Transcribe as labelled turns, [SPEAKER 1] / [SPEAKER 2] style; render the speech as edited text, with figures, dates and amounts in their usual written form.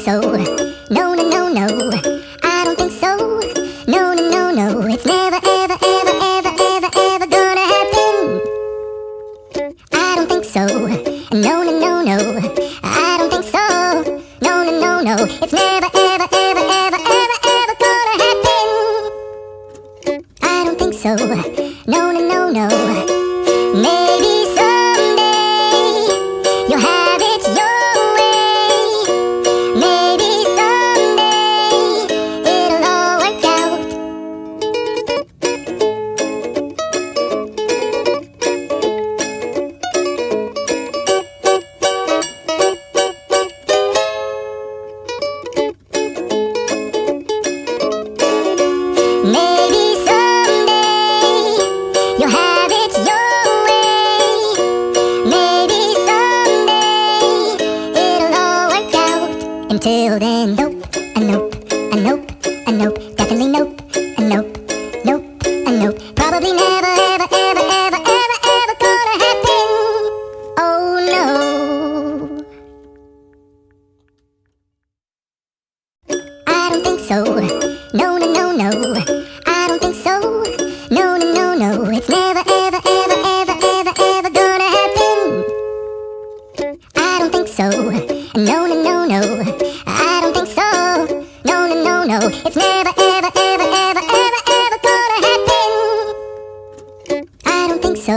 [SPEAKER 1] so. No, no, no, no. I don't think so. No, no, no, no. It's never, ever, ever, ever, ever, ever gonna happen. I don't think so. No, no, no, no. I don't think so. No, no, no, no. It's never, ever, ever, ever, ever, ever gonna happen. I don't think so. No, no, no, no. Maybe someday you'll have it your way. Maybe someday it'll all work out. Maybe someday you'll have it your way. Maybe someday it'll all work out. Until then, nope, a nope, a nope, a nope, definitely nope, a nope, nope, a nope. Probably never, ever, ever, ever, ever, ever gonna happen. Oh no. I don't think so. No, no, no, no. I don't think so. No, no, no, no. It's never, ever, ever, ever, ever, ever gonna happen. I don't think so. No, no, no, no. I don't think so. No, no, no, no. It's never, ever, ever, ever, ever, ever gonna happen. I don't think so.